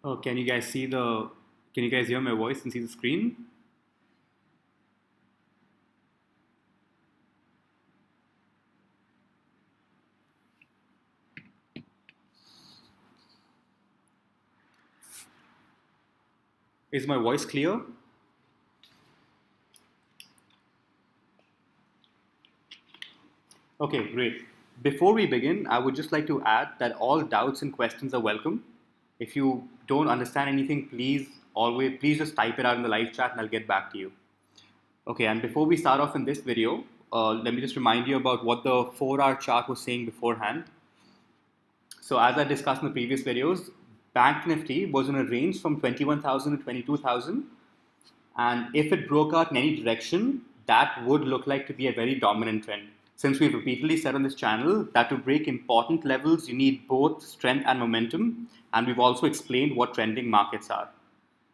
Oh, can you guys hear my voice and see the screen? Is my voice clear? Okay, great. Before we begin, I would just like to add that all doubts and questions are welcome. If you don't understand anything, please just type it out in the live chat and I'll get back to you. Okay, and before we start off in this video, let me just remind you about what the 4-hour chart was saying beforehand. So as I discussed in the previous videos, Bank Nifty was in a range from 21,000 to 22,000, and if it broke out in any direction, that would look like to be a very dominant trend. Since we've repeatedly said on this channel that to break important levels, you need both strength and momentum, and we've also explained what trending markets are,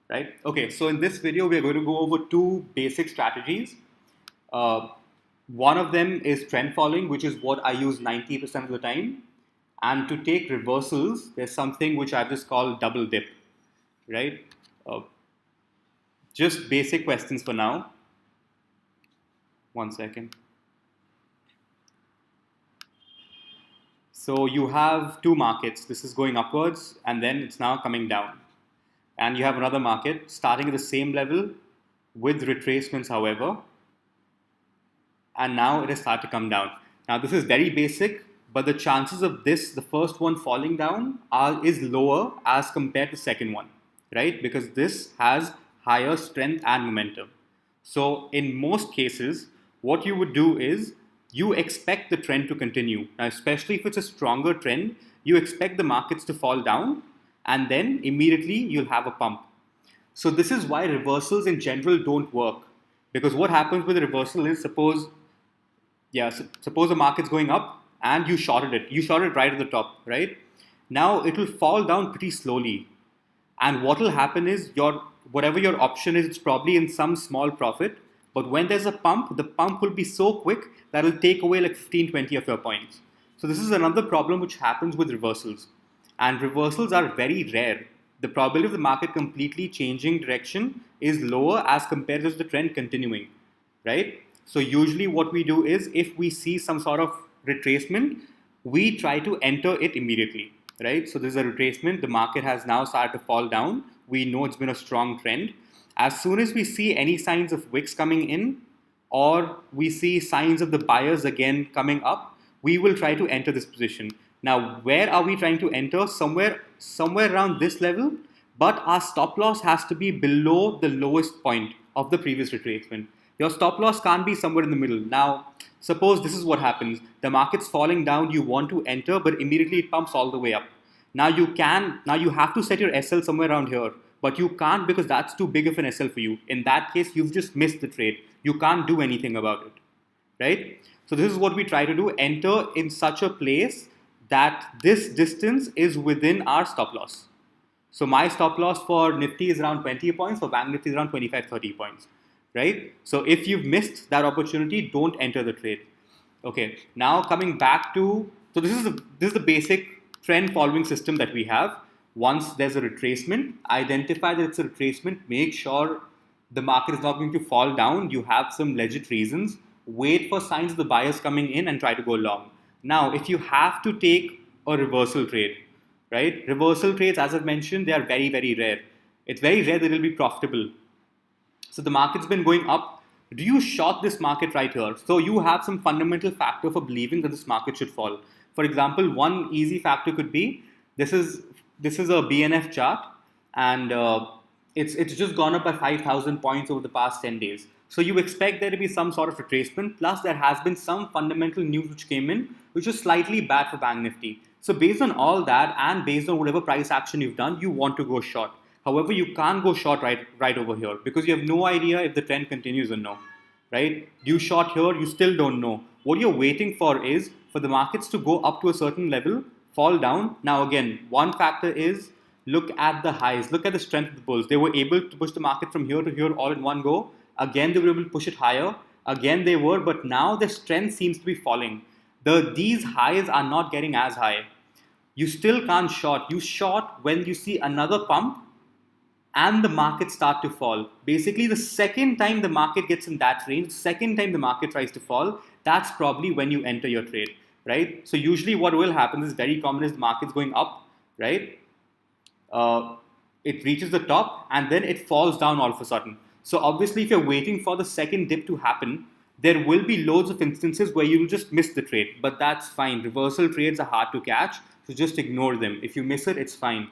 right? Okay, so in this video, we're going to go over two basic strategies. Uh, One of them is trend following, which is what I use 90% of the time. And to take reversals, there's something which I just call double dip, right? Uh, just basic questions for now. One second. So you have two markets. This is going upwards and then it's now coming down. And you have another market starting at the same level with retracements, however. And now it has started to come down. Now this is very basic, but the chances of this, the first one falling down, is lower as compared to the second one, right? Because this has higher strength and momentum. So in most cases, what you would do is you expect the trend to continue. Now, especially if it's a stronger trend, you expect the markets to fall down and then immediately you'll have a pump. So this is why reversals in general don't work. Because what happens with a reversal is suppose the market's going up and you shorted it. You shorted right at the top, right? Now it will fall down pretty slowly. And what will happen is whatever your option is, it's probably in some small profit. But when there's a pump, the pump will be so quick that it'll take away like 15, 20 of your points. So this is another problem which happens with reversals. And reversals are very rare. The probability of the market completely changing direction is lower as compared to the trend continuing, right? So usually what we do is if we see some sort of retracement, we try to enter it immediately, right? So there's a retracement, the market has now started to fall down. We know it's been a strong trend. As soon as we see any signs of wicks coming in or we see signs of the buyers again coming up, we will try to enter this position. Now, where are we trying to enter? Somewhere around this level, but our stop loss has to be below the lowest point of the previous retracement. Your stop loss can't be somewhere in the middle. Now, suppose this is what happens. The market's falling down, you want to enter, but immediately it pumps all the way up. Now you have to set your SL somewhere around here, but you can't because that's too big of an SL for you. In that case, you've just missed the trade. You can't do anything about it, right? So this is what we try to do, enter in such a place that this distance is within our stop loss. So my stop loss for Nifty is around 20 points, for Bank Nifty is around 25, 30 points, right? So if you've missed that opportunity, don't enter the trade. Okay, now coming back to, so this is the basic trend following system that we have. Once there's a retracement, identify that it's a retracement, make sure the market is not going to fall down, you have some legit reasons, wait for signs of the buyers coming in and try to go long. Now, if you have to take a reversal trade, right? Reversal trades, as I've mentioned, they are very, very rare. It's very rare that it'll be profitable. So the market's been going up. Do you short this market right here? So you have some fundamental factor for believing that this market should fall. For example, one easy factor could be this is a BNF chart, and it's just gone up by 5,000 points over the past 10 days. So you expect there to be some sort of retracement. Plus, there has been some fundamental news which came in, which is slightly bad for Bank Nifty. So based on all that and based on whatever price action you've done, you want to go short. However, you can't go short right over here because you have no idea if the trend continues or no, right? You short here, you still don't know. What you're waiting for is for the markets to go up to a certain level, fall down. Now again, one factor is look at the highs, look at the strength of the bulls. They were able to push the market from here to here all in one go. Again, they were able to push it higher. Again, they were, but now the strength seems to be falling. These highs are not getting as high. you still can't short. You short when you see another pump and the market start to fall. Basically, the second time the market gets in that range, second time the market tries to fall, that's probably when you enter your trade, right? So usually what will happen is very common is the market's going up, right? uh, it reaches the top and then it falls down all of a sudden. So obviously, if you're waiting for the second dip to happen, there will be loads of instances where you'll just miss the trade, but that's fine. Reversal trades are hard to catch, so just ignore them. If you miss it, it's fine.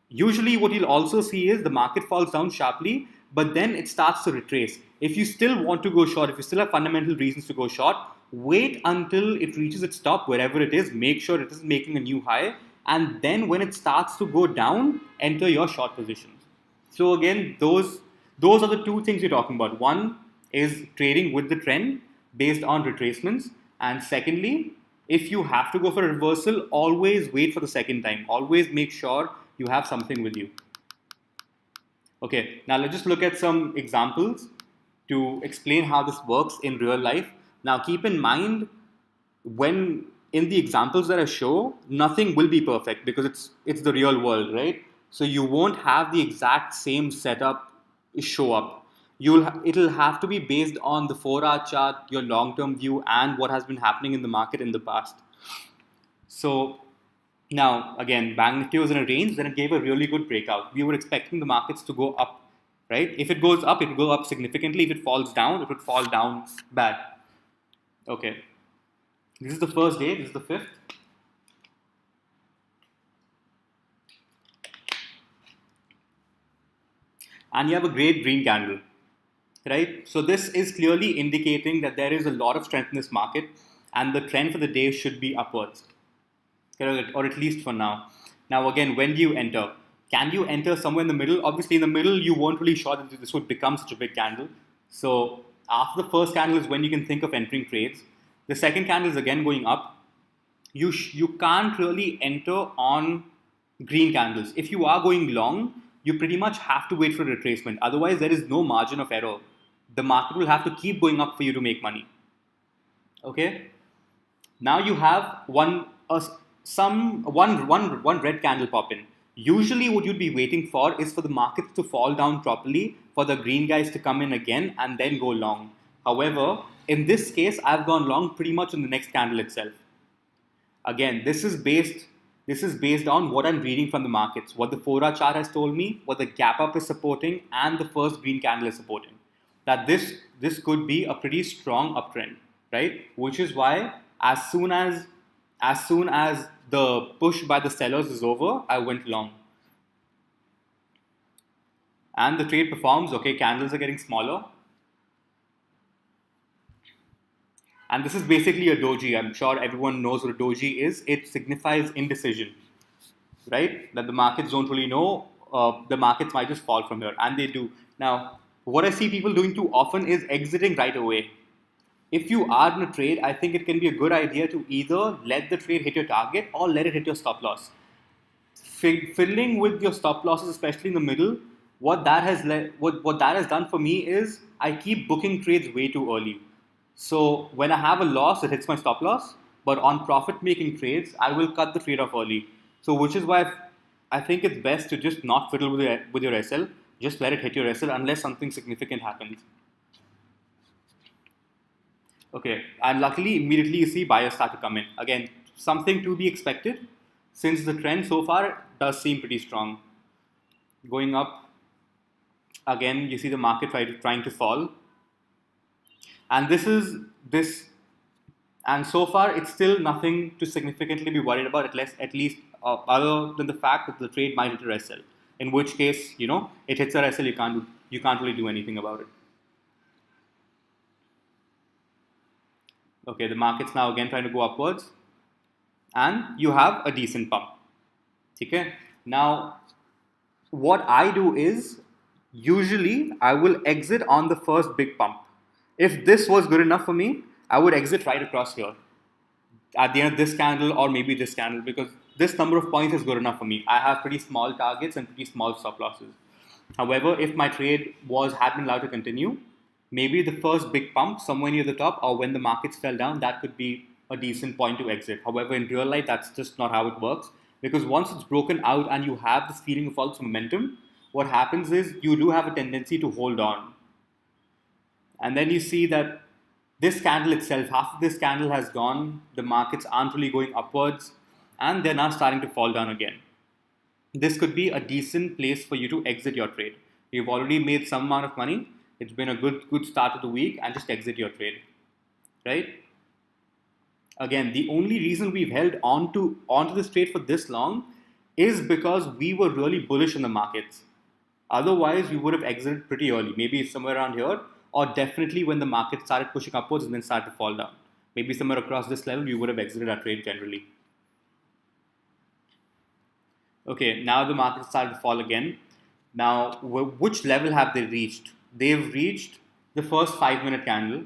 Usually, what you'll also see is the market falls down sharply, but then it starts to retrace. If you still want to go short, if you still have fundamental reasons to go short, wait until it reaches its top, wherever it is. Make sure it isn't making a new high, and then when it starts to go down, enter your short positions. So again, those are the two things you're talking about. One is trading with the trend based on retracements, and secondly, if you have to go for a reversal, always wait for the second time. Always make sure you have something with you. Okay, now let's just look at some examples to explain how this works in real life. Now keep in mind, when in the examples that I show, nothing will be perfect because it's the real world, right? So you won't have the exact same setup show up. It'll have to be based on the 4-hour chart, your long-term view, and what has been happening in the market in the past. So now again, Bank Nifty was in a range, then it gave a really good breakout. We were expecting the markets to go up, right? If it goes up, it will go up significantly. If it falls down, it would fall down bad. Okay. This is the first day, this is the 5th. And you have a great green candle, right? So this is clearly indicating that there is a lot of strength in this market and the trend for the day should be upwards, or at least for now. Now again, when do you enter? Can you enter somewhere in the middle? Obviously in the middle, you weren't really sure that this would become such a big candle. So after the first candle is when you can think of entering trades. The second candle is again going up. You can't really enter on green candles. If you are going long, you pretty much have to wait for a retracement. Otherwise, there is no margin of error. The market will have to keep going up for you to make money. Okay. Now you have one red candle pop in. Usually, what you'd be waiting for is for the markets to fall down properly, for the green guys to come in again, and then go long. However, in this case, I've gone long pretty much in the next candle itself. Again, this is based on what I'm reading from the markets, what the 4-hour chart has told me, what the gap up is supporting, and the first green candle is supporting. That this could be a pretty strong uptrend, right? Which is why as soon as the push by the sellers is over, I went long. And the trade performs. Okay, candles are getting smaller. And this is basically a doji. I'm sure everyone knows what a doji is. It signifies indecision, right? That the markets don't really know. The markets might just fall from here, and they do. Now, what I see people doing too often is exiting right away. If you are in a trade, I think it can be a good idea to either let the trade hit your target or let it hit your stop loss. Fiddling with your stop losses, especially in the middle, what that has done for me is I keep booking trades way too early. So when I have a loss, it hits my stop loss. But on profit-making trades, I will cut the trade off early. So which is why I think it's best to just not fiddle with your SL. Just let it hit your SL unless something significant happens. Okay, and luckily, immediately you see buyers start to come in. Again, something to be expected since the trend so far does seem pretty strong. Going up, again, you see the market trying to fall. And and so far it's still nothing to significantly be worried about, at least other than the fact that the trade might hit your SL. In which case, it hits your SL, you can't really do anything about it. Okay, the market's now again trying to go upwards, and you have a decent pump. Okay, now what I do is usually I will exit on the first big pump. If this was good enough for me, I would exit right across here at the end of this candle or maybe this candle, because this number of points is good enough for me. I have pretty small targets and pretty small stop losses. However, if my trade had been allowed to continue, maybe the first big pump somewhere near the top or when the markets fell down, that could be a decent point to exit. However, in real life, that's just not how it works. Because once it's broken out and you have this feeling of false momentum, what happens is you do have a tendency to hold on. And then you see that this candle itself, half of this candle has gone, the markets aren't really going upwards, and they're now starting to fall down again. This could be a decent place for you to exit your trade. You've already made some amount of money, it's been a good start of the week, and just exit your trade, right? Again, the only reason we've held onto this trade for this long is because we were really bullish in the markets. Otherwise, we would have exited pretty early, maybe somewhere around here, or definitely when the market started pushing upwards and then started to fall down. Maybe somewhere across this level, we would have exited our trade generally. Okay, now the market started to fall again. Now, which level have they reached? They've reached the first 5-minute candle.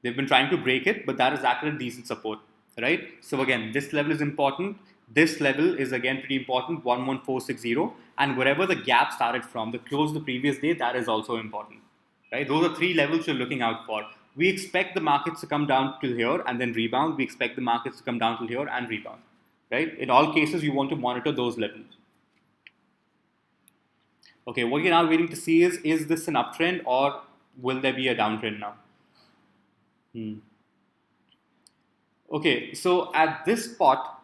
They've been trying to break it, but that is actually decent support, right? So again, this level is important. This level is again pretty important, 11460, and wherever the gap started from, the close of the previous day, that is also important, right? Those are 3 levels you're looking out for. We expect the markets to come down till here and then rebound. We expect the markets to come down till here and rebound, right? In all cases, you want to monitor those levels. Okay, what you're now waiting to see is this an uptrend or will there be a downtrend now? Okay, so at this spot,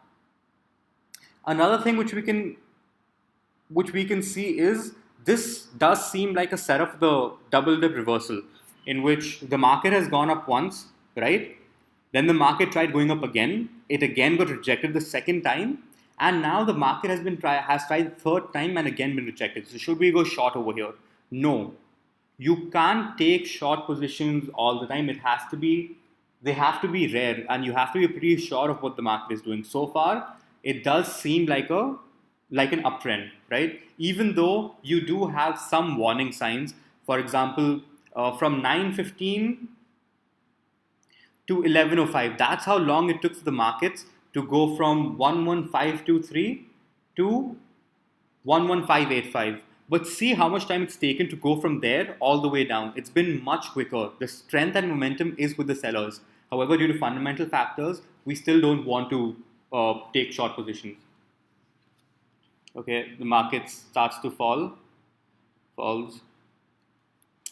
another thing which we can see is this does seem like a setup of the double dip reversal, in which the market has gone up once, right? Then the market tried going up again. It again got rejected the second time, and now the market has tried the third time and again been rejected. So should we go short over here? No. You can't take short positions all the time. They have to be rare, and you have to be pretty sure of what the market is doing. So far, it does seem like an uptrend, right? Even though you do have some warning signs. For example, from 9:15 to 11:05, that's how long it took for the markets to go from 11523 to 11585. But see how much time it's taken to go from there all the way down. It's been much quicker. The strength and momentum is with the sellers. However, due to fundamental factors, we still don't want to take short positions. Okay, the market starts to falls.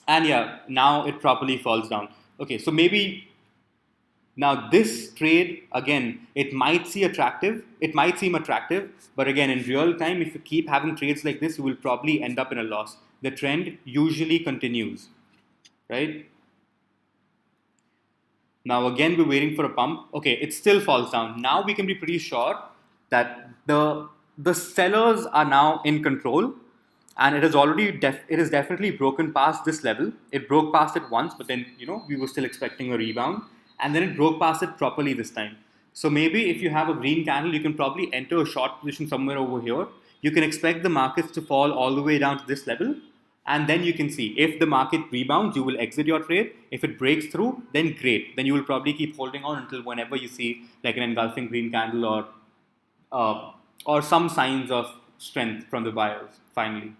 And yeah, now it properly falls down. Okay, so maybe now this trade, again, it might seem attractive, but again, in real time, if you keep having trades like this, you will probably end up in a loss. The trend usually continues, right? Now again, we're waiting for a pump. Okay, it still falls down. Now we can be pretty sure that the sellers are now in control, and it has definitely broken past this level. It broke past it once, but then we were still expecting a rebound. And then it broke past it properly this time. So maybe if you have a green candle, you can probably enter a short position somewhere over here. You can expect the markets to fall all the way down to this level. And then you can see if the market rebounds, you will exit your trade. If it breaks through, then great. Then you will probably keep holding on until whenever you see like an engulfing green candle or some signs of strength from the buyers finally.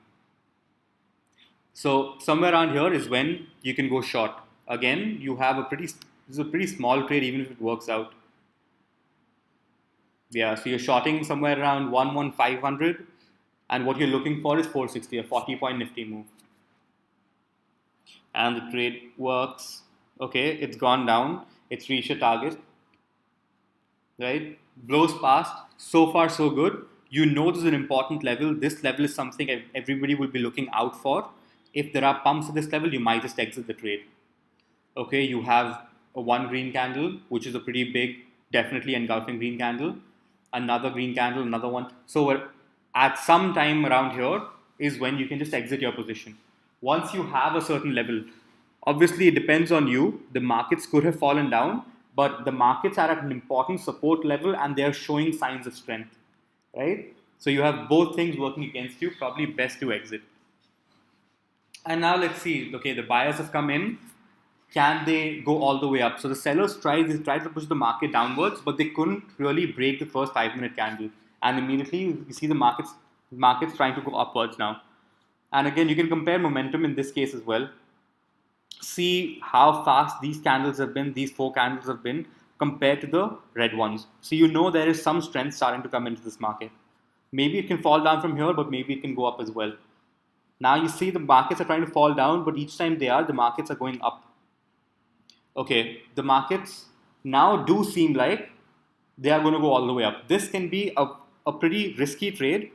So somewhere around here is when you can go short. Again, you have this is a pretty small trade even if it works out. Yeah, so you're shorting somewhere around 11500, and what you're looking for is 460, a 40-point Nifty move. And the trade works. Okay, it's gone down. It's reached a target. Right? Blows past. So far, so good. You know this is an important level. This level is something everybody will be looking out for. If there are pumps at this level, you might just exit the trade. Okay, you have a one green candle, which is a pretty big, definitely engulfing green candle. Another green candle, another one. So at some time around here is when you can just exit your position. Once you have a certain level, obviously it depends on you. The markets could have fallen down, but the markets are at an important support level and they are showing signs of strength, right? So you have both things working against you, probably best to exit. And now let's see, okay, the buyers have come in. Can they go all the way up? So the sellers tried to push the market downwards, but they couldn't really break the first 5-minute candle. And immediately you see the markets trying to go upwards now. And again, you can compare momentum in this case as well. See how fast these 4 candles have been. compared to the red ones. So you know there is some strength starting to come into this market. Maybe it can fall down from here, but maybe it can go up as well. Now you see the markets are trying to fall down, but each time they are, the markets are going up. Okay, the markets now do seem like they are going to go all the way up. This can be a pretty risky trade.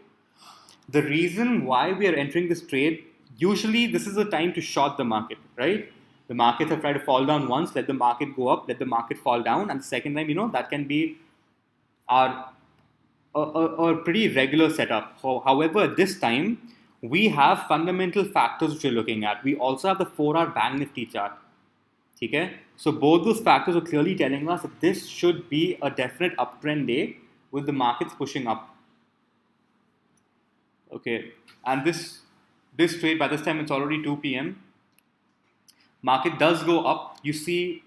The reason why we are entering this trade, usually this is a time to short the market, right? The markets have tried to fall down once, let the market go up, let the market fall down, and the second time, that can be our a pretty regular setup. However, at this time, we have fundamental factors which we're looking at. We also have the 4-hour Bank Nifty chart. Okay? So both those factors are clearly telling us that this should be a definite uptrend day with the markets pushing up. Okay, and this trade, by this time it's already 2 p.m. Market does go up. You see,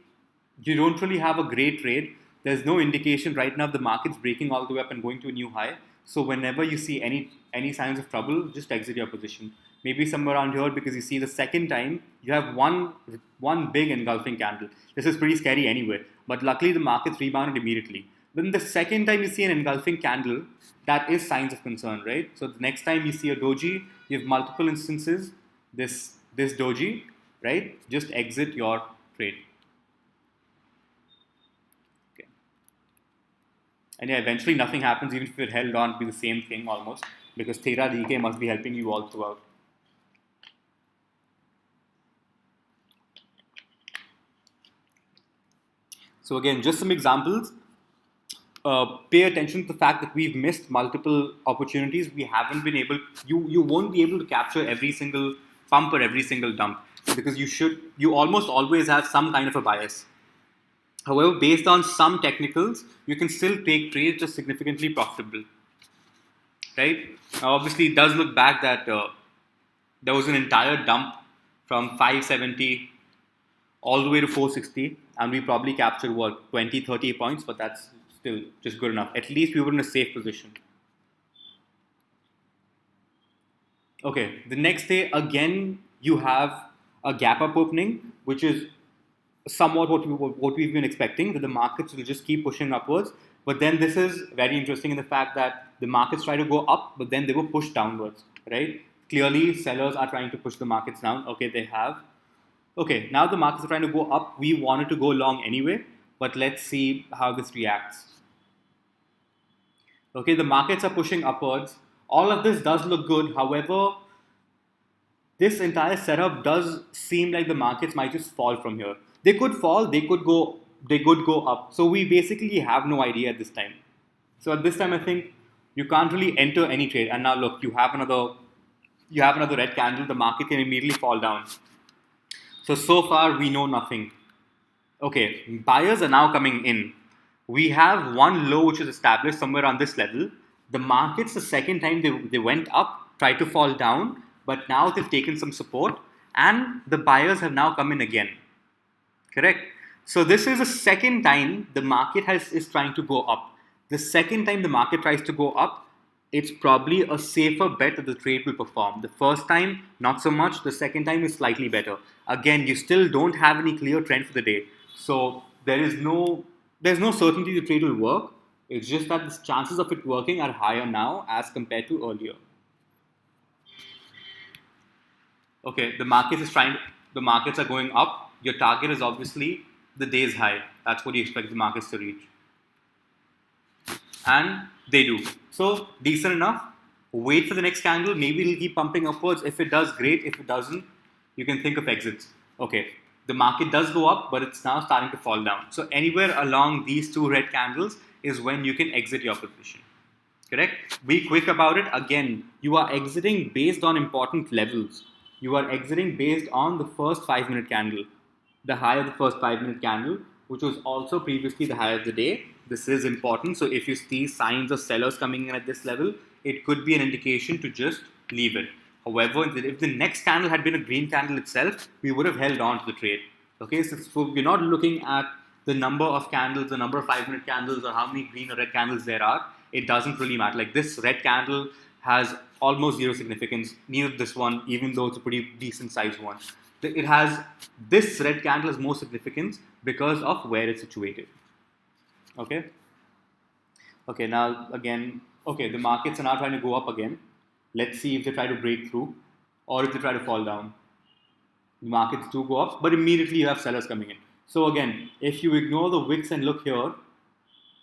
you don't really have a great trade. There's no indication right now the market's breaking all the way up and going to a new high. So whenever you see any signs of trouble, just exit your position. Maybe somewhere around here, because you see the second time you have one big engulfing candle. This is pretty scary anyway. But luckily the market's rebounded immediately. Then the second time you see an engulfing candle, that is signs of concern, right? So the next time you see a doji, you have multiple instances, this doji, right? Just exit your trade. Okay. And yeah, eventually nothing happens, even if you're held on, it'll be the same thing almost, because Theta DK must be helping you all throughout. So again, just some examples. Pay attention to the fact that we've missed multiple opportunities. We haven't been able, you won't be able to capture every single pump or every single dump, because you almost always have some kind of a bias. However, based on some technicals, you can still take trades just significantly profitable, right? Now, obviously, it does look back that there was an entire dump from 570 all the way to 460, and we probably captured 20, 30 points, but that's still just good enough. At least we were in a safe position. Okay, the next day again you have a gap up opening, which is somewhat what we've been expecting, that the markets will just keep pushing upwards. But then this is very interesting in the fact that the markets try to go up, but then they were pushed downwards, right? Clearly, sellers are trying to push the markets down. Okay, they have. Okay, now the markets are trying to go up. We wanted to go long anyway, but let's see how this reacts. Okay, the markets are pushing upwards. All of this does look good. However, this entire setup does seem like the markets might just fall from here. They could fall, they could go up. So we basically have no idea at this time. So at this time, I think you can't really enter any trade. And now look, you have another red candle. The market can immediately fall down. So far we know nothing. Okay, buyers are now coming in. We have one low which is established somewhere on this level. The markets, the second time they went up, tried to fall down, but now they've taken some support, and the buyers have now come in again. Correct? So this is the second time the market is trying to go up. The second time the market tries to go up, it's probably a safer bet that the trade will perform. The first time, not so much. The second time is slightly better. Again, you still don't have any clear trend for the day. So there's no certainty the trade will work. It's just that the chances of it working are higher now as compared to earlier. Okay, the markets are going up. Your target is obviously the day's high. That's what you expect the markets to reach. And they do. So decent enough. Wait for the next candle. Maybe it'll keep pumping upwards. If it does, great. If it doesn't, you can think of exits. Okay, the market does go up, but it's now starting to fall down. So anywhere along these two red candles is when you can exit your position. Correct? Be quick about it. Again, you are exiting based on important levels. You are exiting based on the first 5-minute candle, the high of the first 5-minute candle, which was also previously the high of the day. This is important. So if you see signs of sellers coming in at this level, it could be an indication to just leave it. However, if the next candle had been a green candle itself, we would have held on to the trade. Okay, so we're not looking at the number of candles, the number of 5-minute candles, or how many green or red candles there are. It doesn't really matter. Like this red candle has almost zero significance. Neither this one, even though it's a pretty decent sized one. This red candle has more significance because of where it's situated. Okay. Okay, now again, okay, the markets are now trying to go up again. Let's see if they try to break through or if they try to fall down. The markets do go up, but immediately you have sellers coming in. So again, if you ignore the wicks and look here,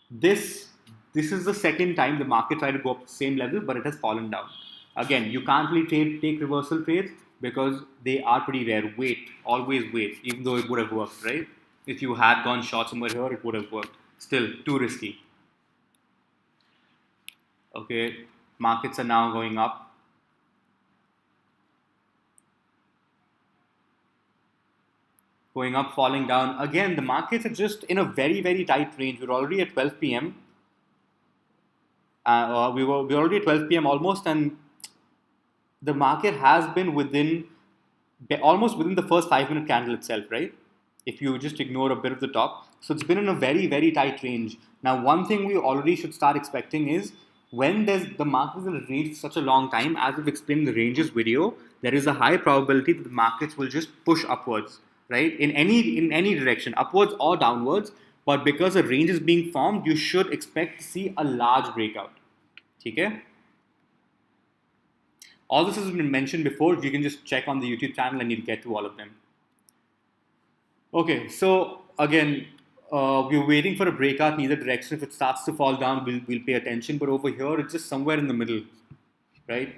this this is the second time the market tried to go up the same level, but it has fallen down. Again, you can't really take reversal trades because they are pretty rare. Wait, always wait, even though it would have worked, right? If you had gone short somewhere here, it would have worked. Still, too risky. Okay, markets are now going up. Going up, falling down. Again, the markets are just in a very, very tight range. We're already at 12 p.m. We were already at 12 p.m. almost, and the market has been almost within the first 5 minute candle itself, right? If you just ignore a bit of the top. So it's been in a very, very tight range. Now, one thing we already should start expecting is when there's the market is in a range for such a long time, as we've explained in the ranges video, there is a high probability that the markets will just push upwards, right? In any direction, upwards or downwards. But because a range is being formed, you should expect to see a large breakout. Okay? All this has been mentioned before. You can just check on the YouTube channel and you'll get to all of them. Okay, so again, we're waiting for a breakout in either direction. If it starts to fall down, we'll pay attention. But over here, it's just somewhere in the middle, right?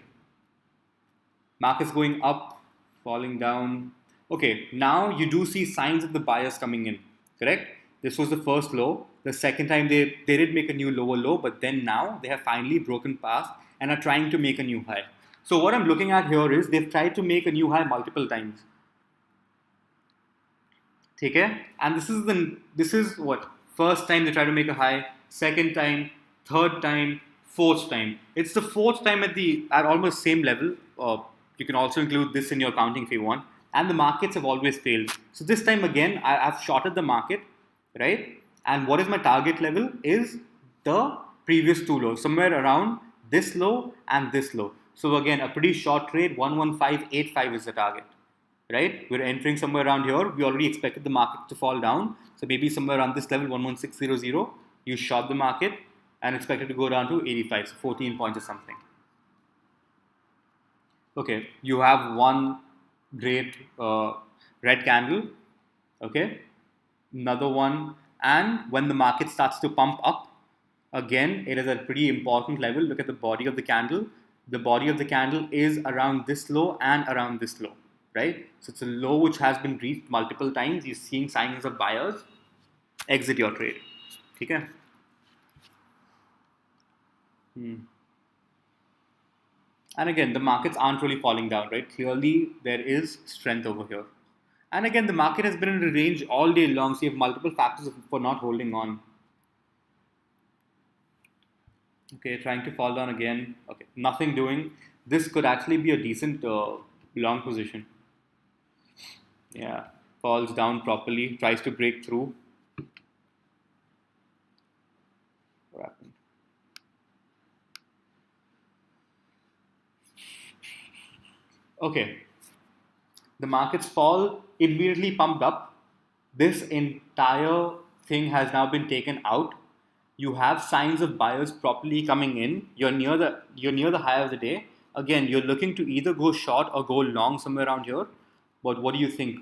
Market's going up, falling down. Okay, now you do see signs of the buyers coming in, correct? This was the first low. The second time they did make a new lower low, but then now they have finally broken past and are trying to make a new high. So what I'm looking at here is they've tried to make a new high multiple times. Okay? And this is what? First time they try to make a high, second time, third time, fourth time. It's the fourth time at almost same level. You can also include this in your counting if you want. And the markets have always failed. So this time again, I've shorted the market, right? And what is my target level is the previous two lows, somewhere around this low and this low. So again, a pretty short trade, 11585 is the target, right? We're entering somewhere around here. We already expected the market to fall down. So maybe somewhere around this level, 11600, you short the market and expected to go down to 85, so 14 points or something. Okay, you have one great red candle, okay, another one, and when the market starts to pump up, again, it is a pretty important level. Look at the body of the candle. The body of the candle is around this low and around this low, right? So it's a low which has been reached multiple times. You're seeing signs of buyers. Exit your trade. Okay? And again, the markets aren't really falling down, right? Clearly, there is strength over here. And again, the market has been in a range all day long, so you have multiple factors for not holding on. Okay, trying to fall down again. Okay, nothing doing. This could actually be a decent long position. Yeah, falls down properly, tries to break through. What happened? Okay, the markets fall, immediately pumped up. This entire thing has now been taken out. You have signs of buyers properly coming in. You're near the high of the day. Again, you're looking to either go short or go long somewhere around here. But what do you think?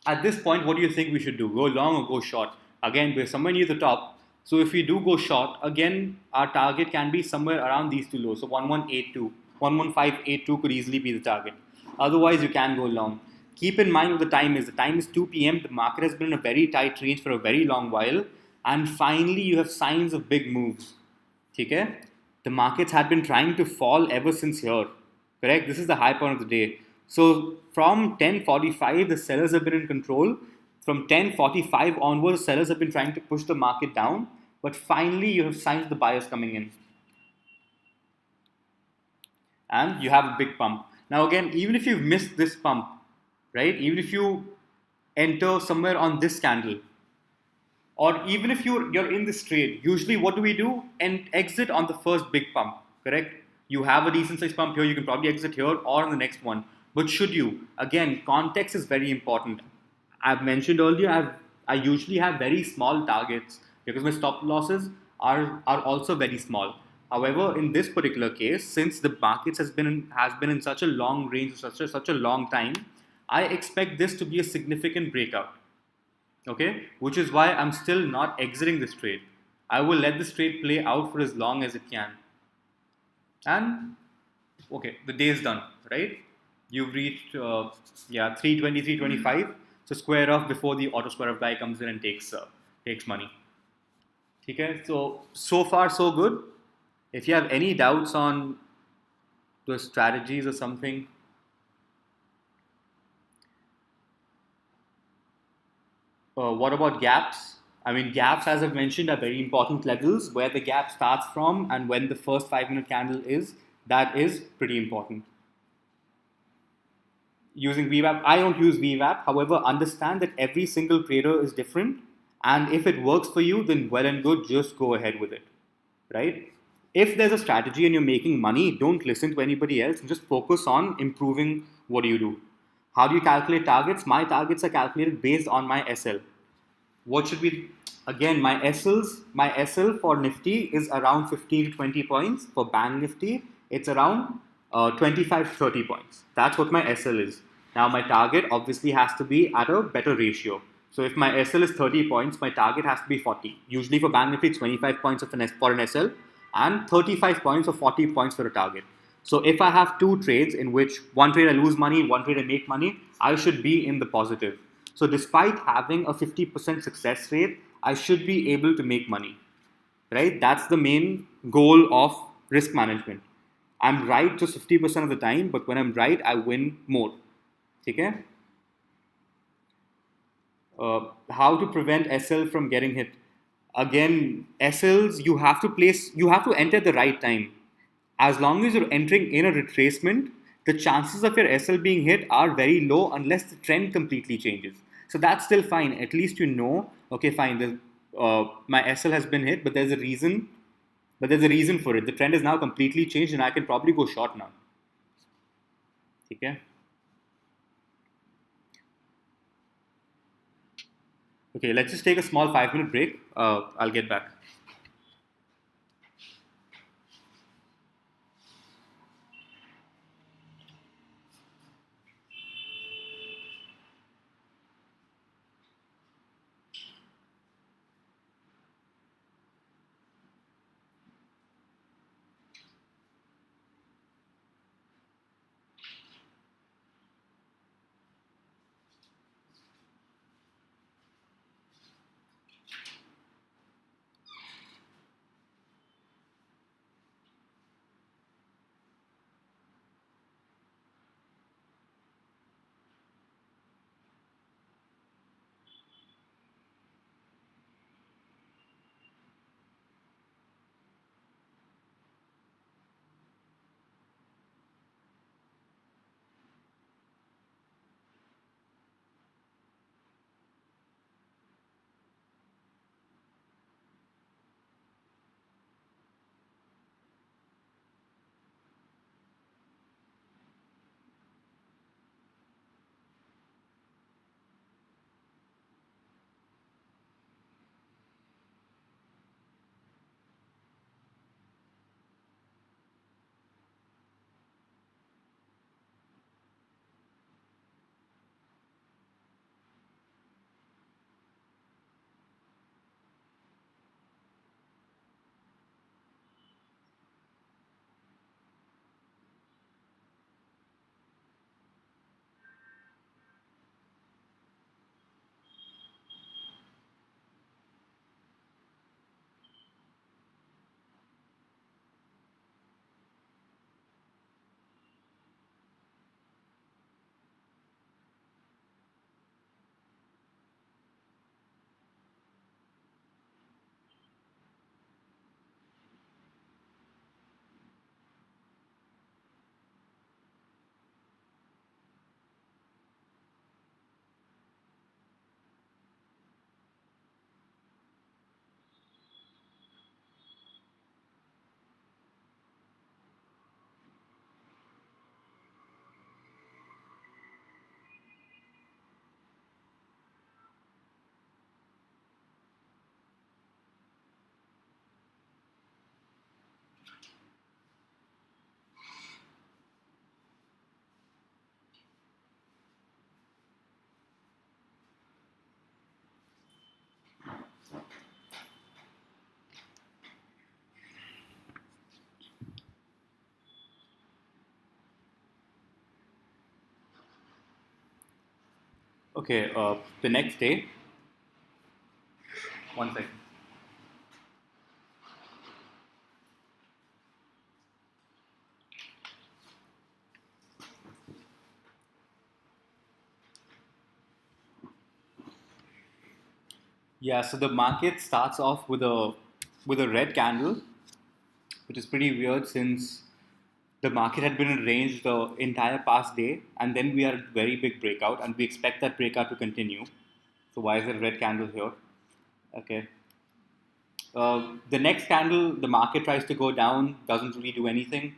At this point, what do you think we should do? Go long or go short? Again, we're somewhere near the top. So if we do go short, again, our target can be somewhere around these two lows. So 1182, 11582 could easily be the target. Otherwise, you can go long. Keep in mind what the time is. The time is 2 p.m. The market has been in a very tight range for a very long while. And finally, you have signs of big moves. Okay? The markets had been trying to fall ever since here. Correct? This is the high point of the day. So from 10:45, the sellers have been in control. From 10:45 onwards, sellers have been trying to push the market down. But finally, you have signs of the buyers coming in. And you have a big pump. Now again, even if you've missed this pump, right? Even if you enter somewhere on this candle, or even if you're in this trade, usually what do we do? And exit on the first big pump, correct? You have a decent size pump here, you can probably exit here or on the next one. But should you? Again, context is very important. I've mentioned earlier, I usually have very small targets. because my stop losses are also very small. However, in this particular case, since the markets has been in such a long range, such a long time, I expect this to be a significant breakout. Okay, which is why I'm still not exiting this trade. I will let this trade play out for as long as it can. And okay, the day is done, right? You've reached yeah, 320, 325. So square off before the auto square off guy comes in and takes money. Okay, so far so good. If you have any doubts on the strategies or something, what about gaps? I mean, gaps, as I've mentioned, are very important levels. Where the gap starts from and when the first 5 minute candle is, that is pretty important. Using VWAP, I don't use VWAP. However, understand that every single trader is different. And if it works for you, then well and good, just go ahead with it, right? If there's a strategy and you're making money, don't listen to anybody else and just focus on improving what do you do. How do you calculate targets? My targets are calculated based on my SL. What should be, again, my SL for Nifty is around 15 to 20 points. For Bank Nifty, it's around 25 to 30 points. That's what my SL is. Now my target obviously has to be at a better ratio. So if my SL is 30 points, my target has to be 40. Usually for Bank Nifty, it's 25 points for an SL and 35 points or 40 points for a target. So if I have two trades in which one trade I lose money, one trade I make money, I should be in the positive. So despite having a 50% success rate, I should be able to make money, right? That's the main goal of risk management. I'm right just 50% of the time, but when I'm right, I win more. Okay? How to prevent SL from getting hit? Again, SLs you have to enter at the right time. As long as you're entering in a retracement, the chances of your SL being hit are very low unless the trend completely changes. So that's still fine. At least you know, okay, fine, my SL has been hit, but there's a reason. But there's a reason for it. The trend is now completely changed, and I can probably go short now. Okay. Okay. Let's just take a small 5 minute break. I'll get back. Okay, the next day, one second. Yeah, so the market starts off with a red candle, which is pretty weird since the market had been in range the entire past day, and then we had a very big breakout, and we expect that breakout to continue. So why is there a red candle here? Okay. The next candle, the market tries to go down, doesn't really do anything.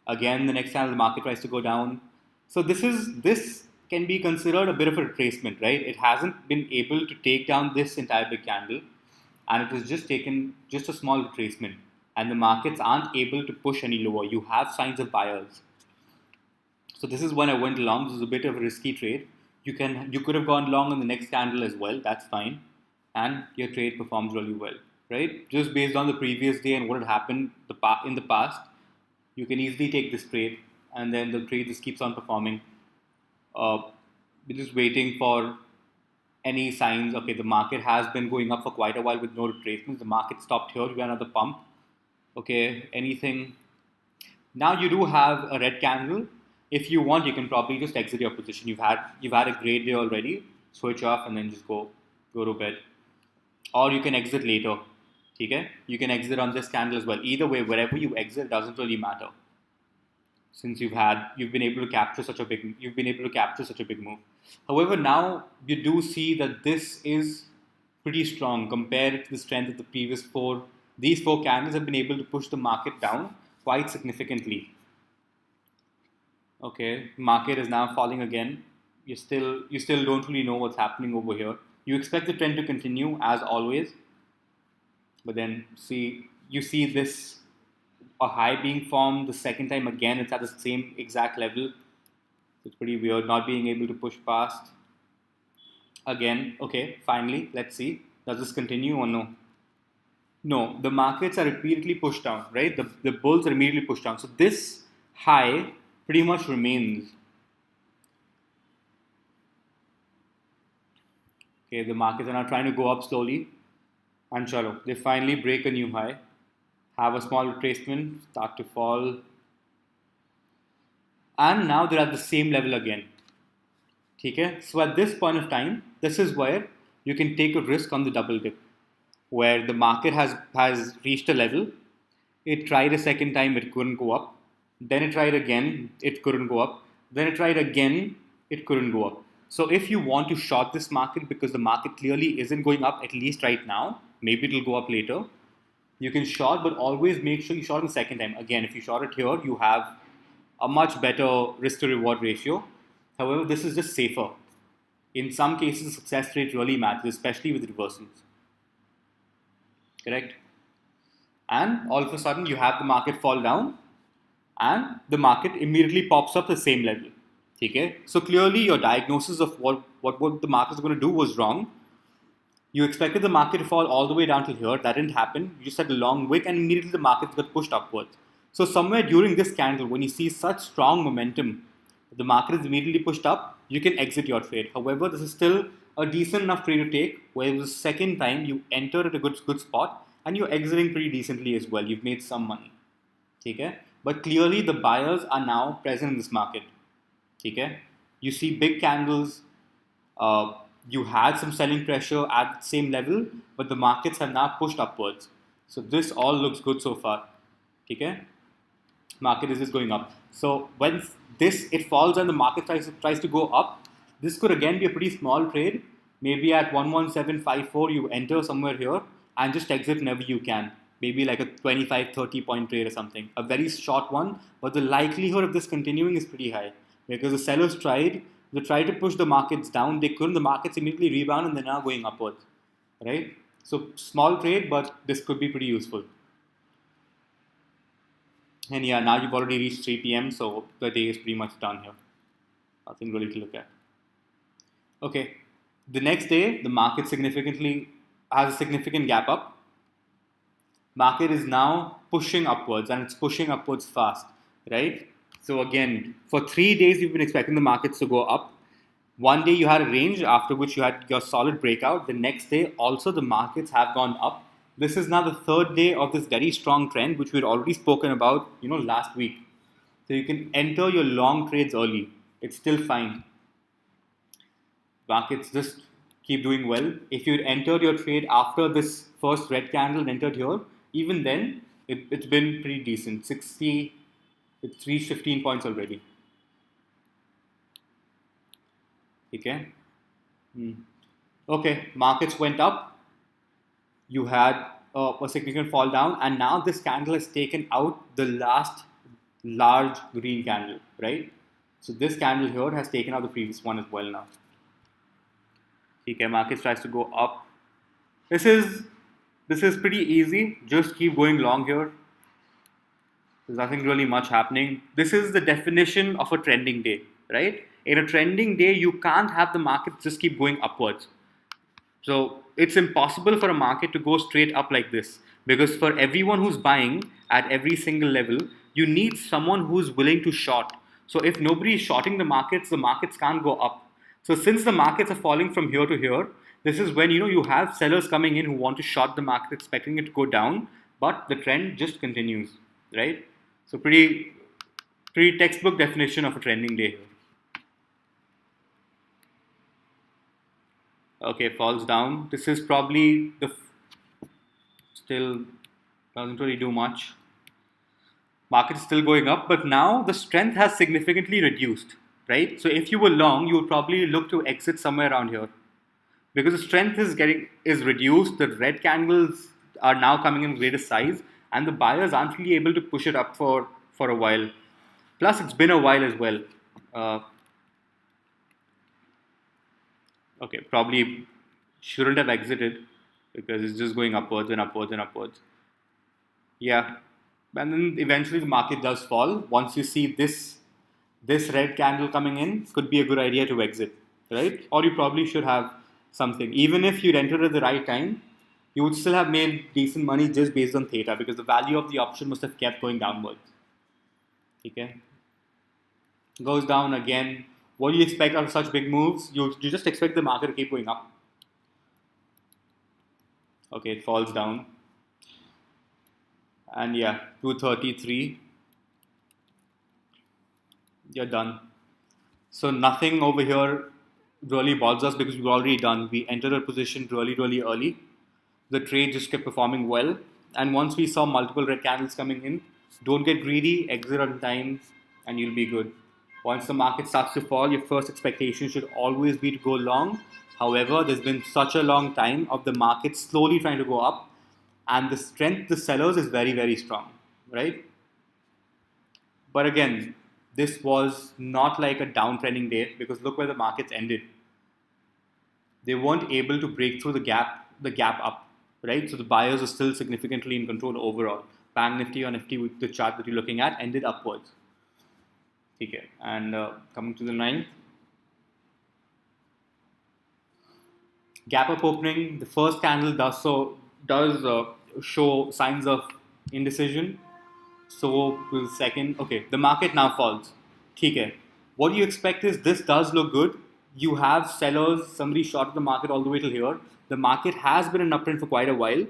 Again, the next candle, the market tries to go down. So this can be considered a bit of a retracement, right? It hasn't been able to take down this entire big candle, and it has just taken just a small retracement. And the markets aren't able to push any lower. You have signs of buyers. So this is when I went long. This is a bit of a risky trade. You could have gone long on the next candle as well. That's fine, and your trade performs really well, right? Just based on the previous day and what had happened in the past, you can easily take this trade, and then the trade just keeps on performing. Uh, we're just waiting for any signs. Okay, the market has been going up for quite a while with no retracements. The market stopped here. We got another pump. Okay, anything now you do have a red candle. If you want, you can probably just exit your position. You've had a great day already. Switch off and then just go to bed. Or you can exit later. Okay? You can exit on this candle as well. Either way, wherever you exit doesn't really matter. Since you've been able to capture such a big move. However, now you do see that this is pretty strong compared to the strength of the previous four. These four candles have been able to push the market down quite significantly. Okay, market is now falling again. You still don't really know what's happening over here. You expect the trend to continue as always, but then you see this a high being formed the second time again. It's at the same exact level. It's pretty weird not being able to push past again. Okay, finally, let's see. Does this continue or no? No, the markets are repeatedly pushed down, right? The bulls are immediately pushed down. So this high pretty much remains. Okay, the markets are now trying to go up slowly. And chalo, they finally break a new high, have a small retracement, start to fall, and now they're at the same level again. Okay? So at this point of time, this is where you can take a risk on the double dip, where the market has reached a level. It tried a second time, it couldn't go up. Then it tried again, it couldn't go up. Then it tried again, it couldn't go up. So if you want to short this market because the market clearly isn't going up, at least right now, maybe it'll go up later. You can short, but always make sure you short the second time. Again, if you short it here, you have a much better risk to reward ratio. However, this is just safer. In some cases, the success rate really matters, especially with reversals. Correct? And all of a sudden, you have the market fall down, and the market immediately pops up the same level. Okay? So clearly, your diagnosis of what the market is going to do was wrong. You expected the market to fall all the way down till here. That didn't happen. You just had a long wick, and immediately the market got pushed upwards. So somewhere during this candle, when you see such strong momentum, the market is immediately pushed up, you can exit your trade. However, this is still a decent enough trade to take, where the second time you enter at a good spot and you're exiting pretty decently as well. You've made some money. Okay? But clearly the buyers are now present in this market. Okay? You see big candles. You had some selling pressure at the same level, but the markets have now pushed upwards. So this all looks good so far. Okay? Market is just going up. So when it falls and the market tries to go up, this could again be a pretty small trade. Maybe at 11754 you enter somewhere here and just exit whenever you can. Maybe like a 25-30 point trade or something. A very short one, but the likelihood of this continuing is pretty high because the sellers tried to push the markets down. They couldn't. The markets immediately rebound and they're now going upwards, right? So small trade, but this could be pretty useful. And yeah, now you've already reached 3 p.m., so the day is pretty much done here. Nothing really to look at. Okay, the next day, the market significantly has a significant gap up. Market is now pushing upwards, and it's pushing upwards fast, right? So again, for 3 days, we've been expecting the markets to go up. One day you had a range, after which you had your solid breakout. The next day, also the markets have gone up. This is now the third day of this very strong trend, which we had already spoken about, last week. So you can enter your long trades early. It's still fine. Markets just keep doing well. If you entered your trade after this first red candle and entered here, even then it's been pretty decent. 60, it's reached 15 points already. Okay. Okay, markets went up. You had a significant fall down, and now this candle has taken out the last large green candle, right? So this candle here has taken out the previous one as well now. Okay, markets tries to go up. This is pretty easy. Just keep going long here. There's nothing really much happening. This is the definition of a trending day, right? In a trending day, you can't have the market just keep going upwards. So it's impossible for a market to go straight up like this, because for everyone who's buying at every single level, you need someone who's willing to short. So if nobody is shorting the markets can't go up. So since the markets are falling from here to here, this is when you have sellers coming in who want to short the market, expecting it to go down, but the trend just continues, right? So pretty textbook definition of a trending day here. Okay, falls down. This is probably still doesn't really do much. Market is still going up, but now the strength has significantly reduced, right? So if you were long, you would probably look to exit somewhere around here, because the strength is reduced. The red candles are now coming in greater size, and the buyers aren't really able to push it up for a while. Plus, it's been a while as well. Uh, okay, probably shouldn't have exited because it's just going upwards and upwards and upwards. Yeah, and then eventually the market does fall. Once you see this red candle coming in, could be a good idea to exit, right? Or you probably should have something. Even if you'd entered at the right time, you would still have made decent money just based on theta, because the value of the option must have kept going downwards. Okay, goes down again. What do you expect out of such big moves? You just expect the market to keep going up. Okay, it falls down. And yeah, 233. You're done. So nothing over here really bothers us because we've already done. We entered a position really, really early. The trade just kept performing well. And once we saw multiple red candles coming in, don't get greedy, exit on time, and you'll be good. Once the market starts to fall, your first expectation should always be to go long. However, there's been such a long time of the market slowly trying to go up, and the strength the sellers is very, very strong, right? But again, this was not like a downtrending day, because look where the markets ended. They weren't able to break through the gap up, right? So the buyers are still significantly in control overall. Bank Nifty or Nifty, with the chart that you're looking at, ended upwards. Okay, and coming to the ninth, gap up opening. The first candle does show signs of indecision. So will the second. Okay, the market now falls. Okay, what you expect is this does look good. You have sellers, somebody shorted the market all the way till here. The market has been an uptrend for quite a while,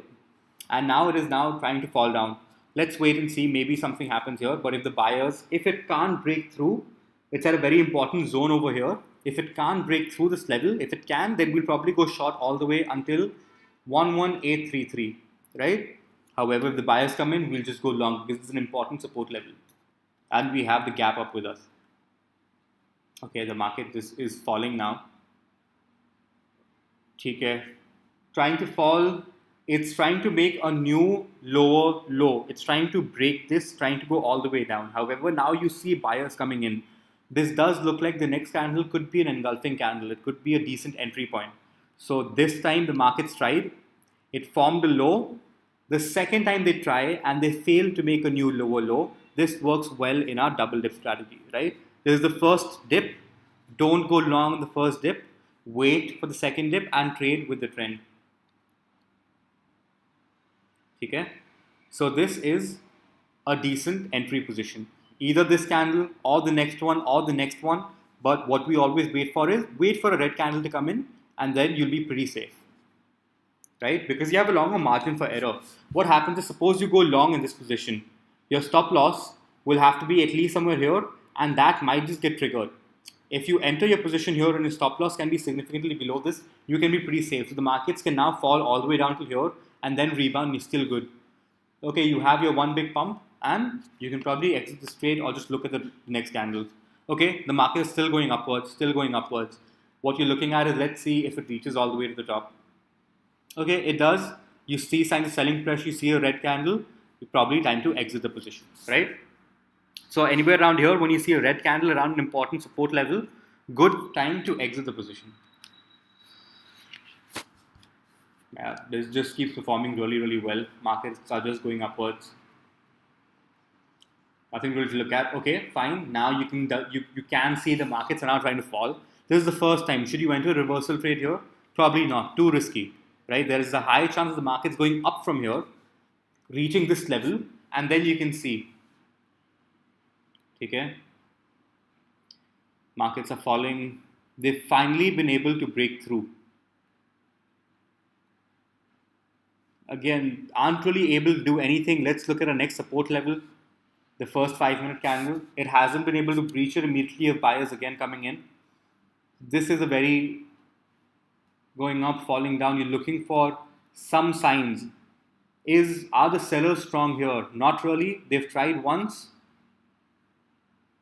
and now it is now trying to fall down. Let's wait and see. Maybe something happens here. But if it can't break through, it's at a very important zone over here. If it can't break through this level, if it can, then we'll probably go short all the way until 11833, right? However, if the buyers come in, we'll just go long because it's an important support level, and we have the gap up with us. Okay, the market is falling now. Okay, trying to fall. It's trying to make a new lower low. It's trying to break this, trying to go all the way down. However, now you see buyers coming in. This does look like the next candle could be an engulfing candle. It could be a decent entry point. So this time the markets tried. It formed a low. The second time they try and they fail to make a new lower low. This works well in our double dip strategy, right? This is the first dip. Don't go long the first dip. Wait for the second dip and trade with the trend. Okay? So this is a decent entry position. Either this candle or the next one or the next one. But what we always wait for is wait for a red candle to come in, and then you'll be pretty safe, right? Because you have a longer margin for error. What happens is, suppose you go long in this position, your stop loss will have to be at least somewhere here, and that might just get triggered. If you enter your position here and your stop loss can be significantly below this, you can be pretty safe. So the markets can now fall all the way down to here and then rebound, you're still good. Okay, you have your one big pump and you can probably exit this trade or just look at the next candles. Okay, the market is still going upwards, still going upwards. What you're looking at is, let's see if it reaches all the way to the top. Okay, it does. You see signs of selling pressure, you see a red candle, it's probably time to exit the position, right? So anywhere around here, when you see a red candle around an important support level, good time to exit the position. Yeah, this just keeps performing really, really well. Markets are just going upwards. Nothing really to look at. Okay, fine. Now you can see the markets are now trying to fall. This is the first time. Should you enter a reversal trade here? Probably not. Too risky, right? There is a high chance of the markets going up from here, reaching this level, and then you can see. Okay, markets are falling. They've finally been able to break through. Again, aren't really able to do anything. Let's look at our next support level, the first 5-minute candle. It hasn't been able to breach it immediately of buyers again coming in. This is a very going up, falling down. You're looking for some signs. Are the sellers strong here? Not really. They've tried once.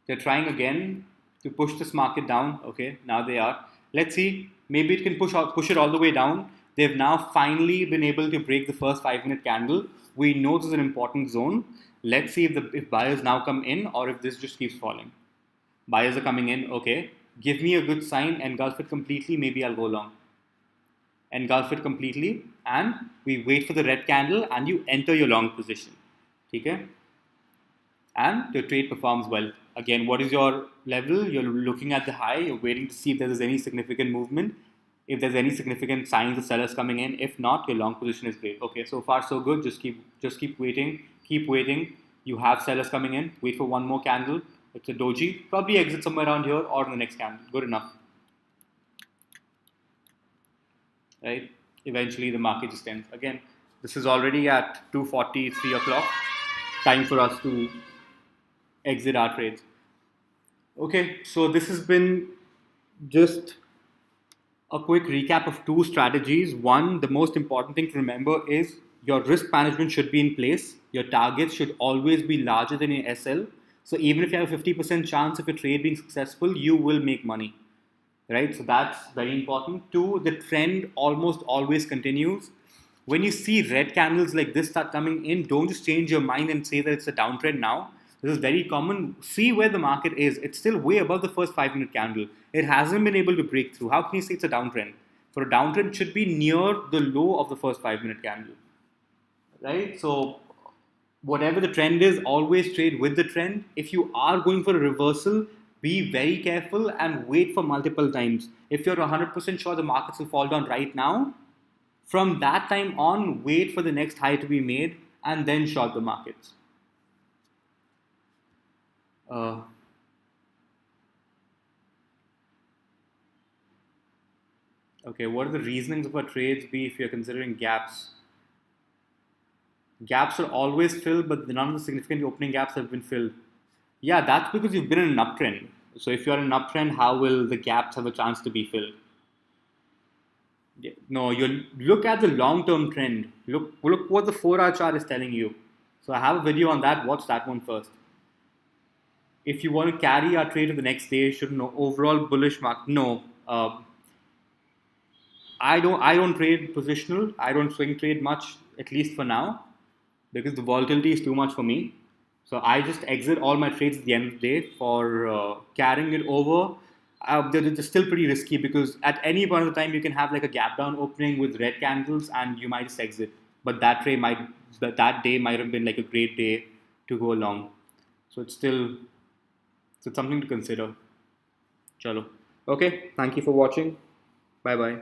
They're trying again to push this market down. Okay, now they are. Let's see. Maybe it can push it all the way down. They've now finally been able to break the first 5-minute candle. We know this is an important zone. Let's see if buyers now come in or if this just keeps falling. Buyers are coming in. Okay, give me a good sign. Engulf it completely. Maybe I'll go long. Engulf it completely, and we wait for the red candle, and you enter your long position. Okay, and your trade performs well. Again, what is your level? You're looking at the high, you're waiting to see if there's any significant movement, if there's any significant signs of sellers coming in. If not, your long position is great. Okay, so far so good. Just keep waiting, keep waiting. You have sellers coming in, wait for one more candle. It's a doji, probably exit somewhere around here or in the next candle. Good enough. Right? Eventually the market just ends. Again, this is already at 2:40, 3 o'clock. Time for us to exit our trades. Okay, so this has been just a quick recap of two strategies. One, the most important thing to remember is your risk management should be in place. Your targets should always be larger than your SL. So even if you have a 50% chance of your trade being successful, you will make money, right? So that's very important. Two, the trend almost always continues. When you see red candles like this start coming in, don't just change your mind and say that it's a downtrend now. This is very common. See where the market is. It's still way above the first 5-minute candle. It hasn't been able to break through. How can you say it's a downtrend? For a downtrend, it should be near the low of the first 5-minute candle, right? So whatever the trend is, always trade with the trend. If you are going for a reversal, be very careful and wait for multiple times. If you're 100% sure the markets will fall down right now, from that time on, wait for the next high to be made and then short the markets. Okay, what are the reasonings of our trades be if you're considering gaps? Gaps are always filled, but none of the significant opening gaps have been filled. Yeah, that's because you've been in an uptrend. So if you're in an uptrend, how will the gaps have a chance to be filled? No, you look at the long-term trend. Look what the 4-hour chart is telling you. So I have a video on that. Watch that one first. If you want to carry our trade to the next day, should know overall bullish market. No, I don't trade positional. I don't swing trade much, at least for now, because the volatility is too much for me. So I just exit all my trades at the end of the day. For carrying it over, they're still pretty risky because at any point of the time you can have like a gap down opening with red candles and you might just exit. But that day might have been like a great day to go long. So it's something to consider. Chalo. Okay. Thank you for watching. Bye bye.